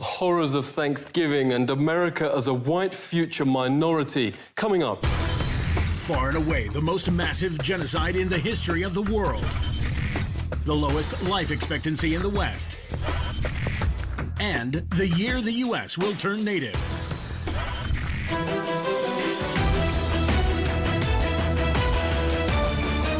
horrors of Thanksgiving and America as a white future minority. Coming up. Far and away the most massive genocide in the history of the world. The lowest life expectancy in the West. And the year the U.S. will turn native.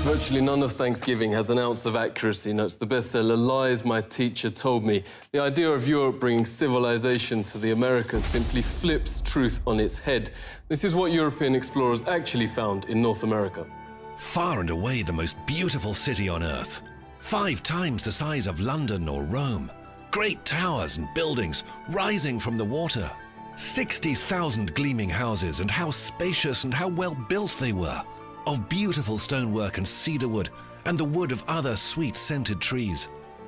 Virtually none of Thanksgiving has an ounce of accuracy, notes the bestseller Lies My Teacher Told Me. The idea of Europe bringing civilization to the Americas simply flips truth on its head. This is what European explorers actually found in North America. Far and away the most beautiful city on Earth. 5 times the size of London or Rome. Great towers and buildings rising from the water. 60,000 gleaming houses, and how spacious and how well built they were. Of beautiful stonework and cedar wood, and the wood of other sweet-scented trees.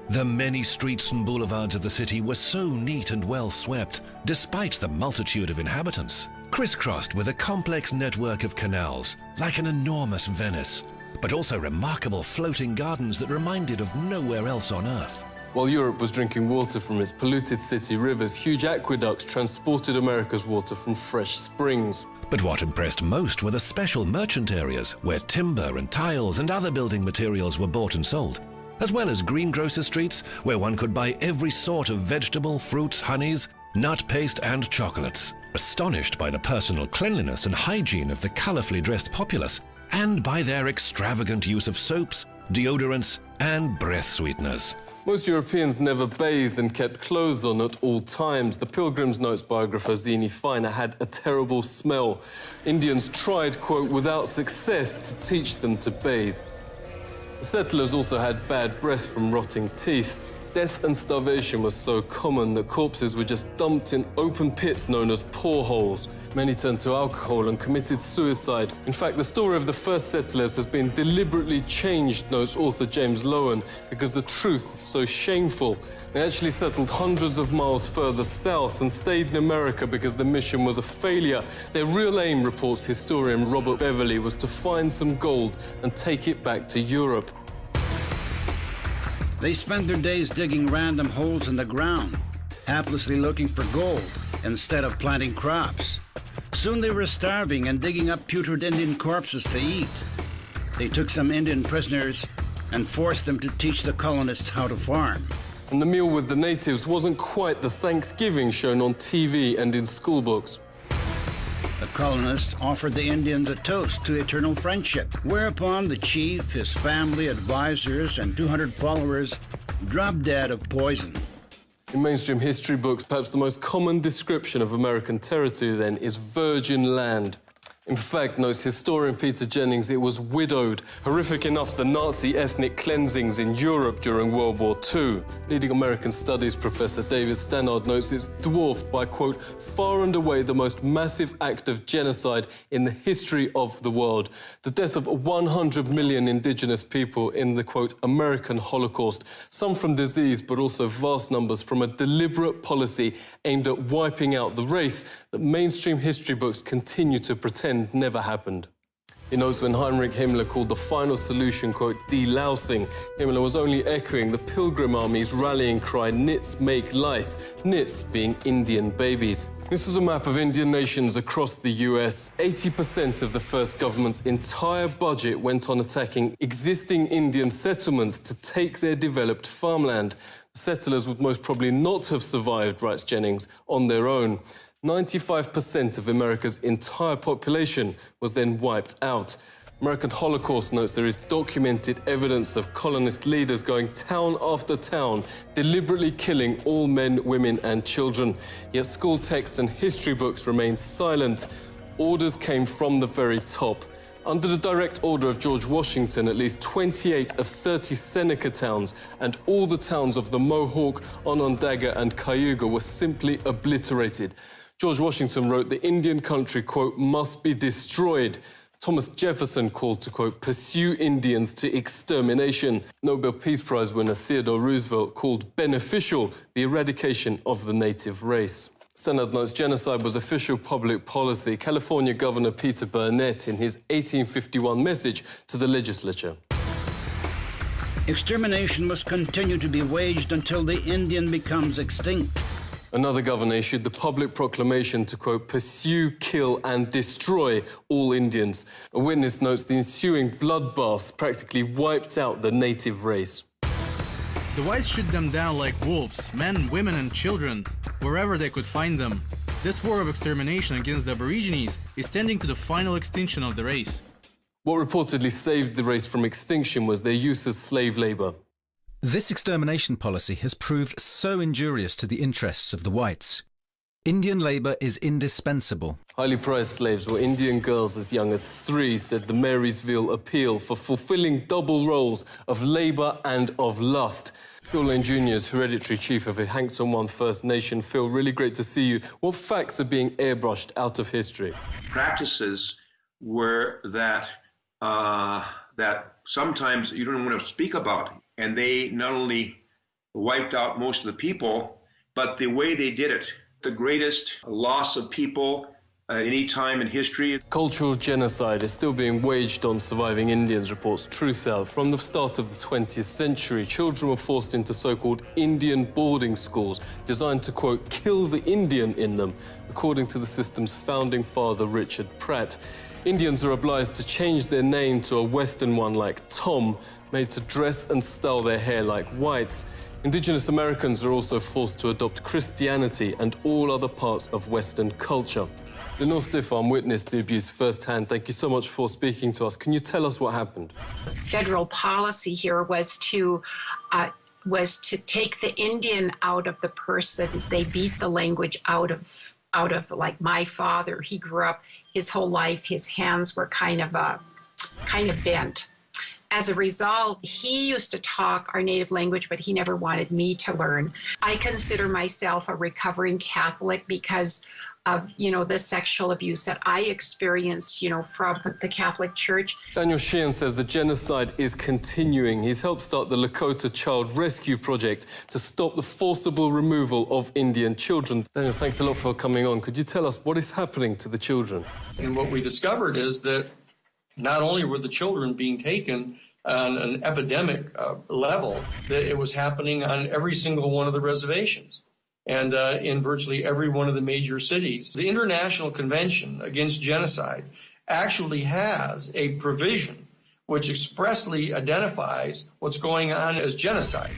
The many streets and boulevards of the city were so neat and well swept, despite the multitude of inhabitants, crisscrossed with a complex network of canals, like an enormous Venice, but also remarkable floating gardens that reminded of nowhere else on Earth. While Europe was drinking water from its polluted city rivers, huge aqueducts transported America's water from fresh springs. But what impressed most were the special merchant areas where timber and tiles and other building materials were bought and sold, as well as greengrocer streets where one could buy every sort of vegetable, fruits, honeys, nut paste and chocolates. Astonished by the personal cleanliness and hygiene of the colorfully dressed populace, and by their extravagant use of soaps, deodorants and breath sweeteners. Most Europeans never bathed and kept clothes on at all times. The Pilgrim's Notes biographer Zini Feiner had a terrible smell. Indians tried, quote, without success to teach them to bathe. The settlers also had bad breath from rotting teeth. Death and starvation was so common that corpses were just dumped in open pits known as poreholes. Many turned to alcohol and committed suicide. In fact, the story of the first settlers has been deliberately changed, notes author James Lowen, because the truth is so shameful. They actually settled hundreds of miles further south and stayed in America because the mission was a failure. Their real aim, reports historian Robert Beverly, was to find some gold and take it back to Europe. They spent their days digging random holes in the ground, haplessly looking for gold instead of planting crops. Soon they were starving and digging up putrid Indian corpses to eat. They took some Indian prisoners and forced them to teach the colonists how to farm. And the meal with the natives wasn't quite the Thanksgiving shown on TV and in schoolbooks. The colonists offered the Indians a toast to eternal friendship, whereupon the chief, his family, advisors, and 200 followers dropped dead of poison. In mainstream history books, perhaps the most common description of American territory then is virgin land. In fact, notes historian Peter Jennings, it was widowed. Horrific enough, the Nazi ethnic cleansings in Europe during World War II. Leading American studies professor David Stannard notes it's dwarfed by, quote, far and away the most massive act of genocide in the history of the world. The death of 100 million indigenous people in the, quote, American Holocaust. Some from disease, but also vast numbers from a deliberate policy aimed at wiping out the race that mainstream history books continue to pretend never happened. He notes when Heinrich Himmler called the final solution, quote, delousing, Himmler was only echoing the Pilgrim Army's rallying cry, nits make lice, nits being Indian babies. This was a map of Indian nations across the US. 80% of the first government's entire budget went on attacking existing Indian settlements to take their developed farmland. The settlers would most probably not have survived, writes Jennings, on their own. 95% of America's entire population was then wiped out. American Holocaust notes there is documented evidence of colonist leaders going town after town, deliberately killing all men, women and children. Yet school texts and history books remain silent. Orders came from the very top. Under the direct order of George Washington, at least 28 of 30 Seneca towns and all the towns of the Mohawk, Onondaga and Cayuga were simply obliterated. George Washington wrote the Indian country, quote, must be destroyed. Thomas Jefferson called to, quote, pursue Indians to extermination. Nobel Peace Prize winner Theodore Roosevelt called beneficial the eradication of the native race. Stannard notes genocide was official public policy. California Governor Peter Burnett in his 1851 message to the legislature. Extermination must continue to be waged until the Indian becomes extinct. Another governor issued the public proclamation to, quote, pursue, kill and destroy all Indians. A witness notes the ensuing bloodbaths practically wiped out the native race. The whites shoot them down like wolves, men, women and children, wherever they could find them. This war of extermination against the Aborigines is tending to the final extinction of the race. What reportedly saved the race from extinction was their use as slave labor. This extermination policy has proved so injurious to the interests of the whites. Indian labor is indispensable. Highly prized slaves were Indian girls as young as 3, said the Marysville Appeal, for fulfilling double roles of labor and of lust. Phil Lane Jr. is hereditary chief of the Hankton One First Nation. Phil, really great to see you. What facts are being airbrushed out of history? Practices were that sometimes you don't want to speak about, and they not only wiped out most of the people, but the way they did it. The greatest loss of people any time in history. Cultural genocide is still being waged on surviving Indians, reports Truthout. From the start of the 20th century, children were forced into so-called Indian boarding schools, designed to, quote, kill the Indian in them, according to the system's founding father, Richard Pratt. Indians are obliged to change their name to a Western one like Tom, made to dress and style their hair like whites. Indigenous Americans are also forced to adopt Christianity and all other parts of Western culture. Lenore Stefan witnessed the abuse firsthand. Thank you so much for speaking to us. Can you tell us what happened? Federal policy here was to take the Indian out of the person. They beat the language out of like my father. He grew up his whole life, his hands were kind of bent. As a result, he used to talk our native language, but he never wanted me to learn. I consider myself a recovering Catholic because of, the sexual abuse that I experienced, from the Catholic Church. Daniel Sheehan says the genocide is continuing. He's helped start the Lakota Child Rescue Project to stop the forcible removal of Indian children. Daniel, thanks a lot for coming on. Could you tell us what is happening to the children? And what we discovered is that not only were the children being taken on an epidemic level, that it was happening on every single one of the reservations and in virtually every one of the major cities. The International Convention Against Genocide actually has a provision which expressly identifies what's going on as genocide,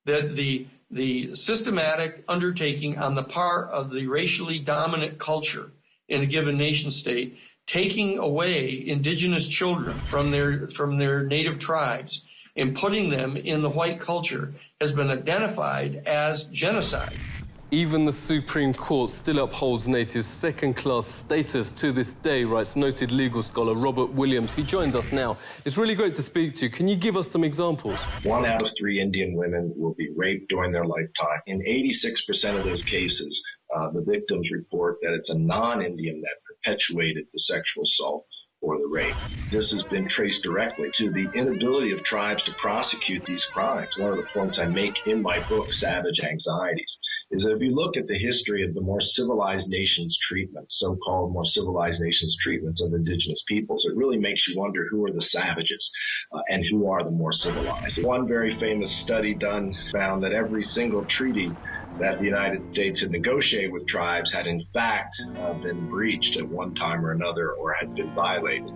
that the systematic undertaking on the part of the racially dominant culture in a given nation state, taking away indigenous children from their native tribes and putting them in the white culture has been identified as genocide. Even the Supreme Court still upholds natives' second-class status to this day, writes noted legal scholar Robert Williams. He joins us now. It's really great to speak to you. Can you give us some examples? 1 out of 3 Indian women will be raped during their lifetime. In 86% of those cases, the victims report that it's a non-Indian that perpetuated the sexual assault or the rape. This has been traced directly to the inability of tribes to prosecute these crimes. One of the points I make in my book, Savage Anxieties, is that if you look at the history of the more civilized nations' treatments, so-called more civilized nations' treatments of indigenous peoples, it really makes you wonder who are the savages and who are the more civilized. One very famous study done found that every single treaty that the United States had negotiated with tribes had in fact been breached at one time or another or had been violated.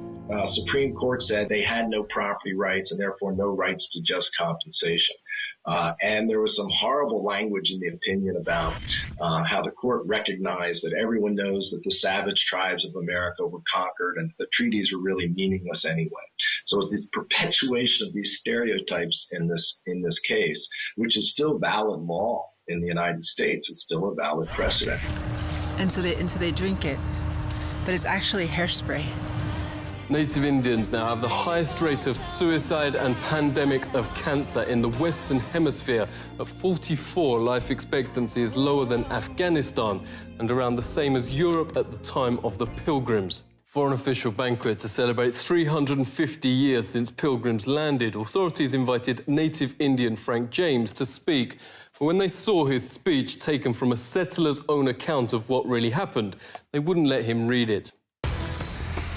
Supreme Court said they had no property rights and therefore no rights to just compensation. And there was some horrible language in the opinion about how the court recognized that everyone knows that the savage tribes of America were conquered and the treaties were really meaningless anyway. So it's this perpetuation of these stereotypes in this case, which is still valid law in the United States. It's still a valid precedent. And so they drink it, but it's actually hairspray. Native Indians now have the highest rate of suicide and pandemics of cancer in the Western Hemisphere. At 44, life expectancy is lower than Afghanistan and around the same as Europe at the time of the Pilgrims. For an official banquet to celebrate 350 years since Pilgrims landed, authorities invited native Indian Frank James to speak. But when they saw his speech taken from a settler's own account of what really happened, they wouldn't let him read it.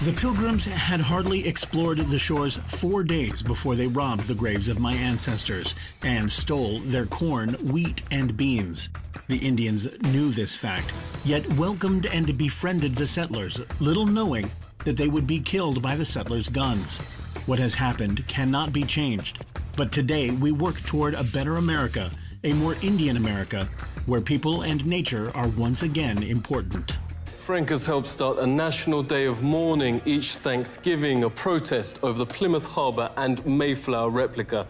The Pilgrims had hardly explored the shores 4 days before they robbed the graves of my ancestors and stole their corn, wheat, and beans. The Indians knew this fact, yet welcomed and befriended the settlers, little knowing that they would be killed by the settlers' guns. What has happened cannot be changed, but today we work toward a better America, a more Indian America, where people and nature are once again important. Frank has helped start a national day of mourning each Thanksgiving, a protest over the Plymouth Harbor and Mayflower replica.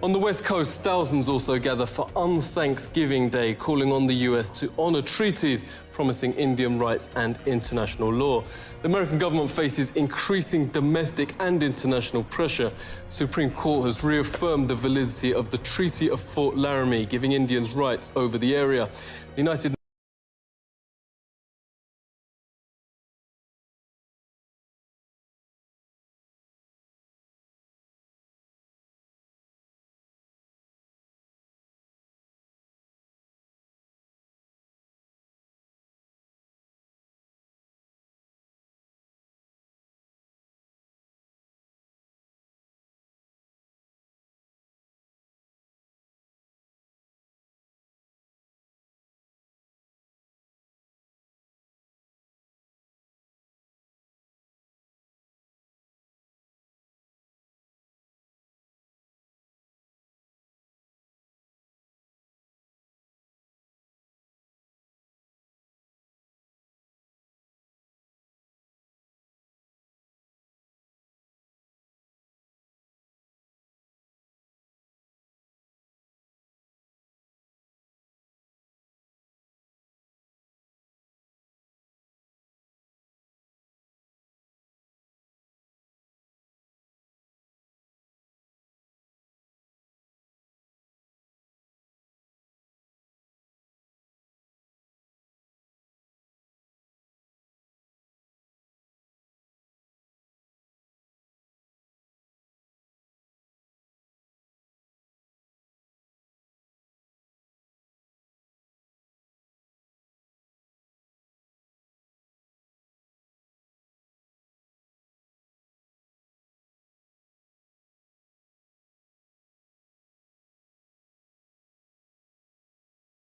On the West Coast, thousands also gather for Unthanksgiving Day, calling on the US to honor treaties promising Indian rights and international law. The American government faces increasing domestic and international pressure. The Supreme Court has reaffirmed the validity of the Treaty of Fort Laramie, giving Indians rights over the area. The United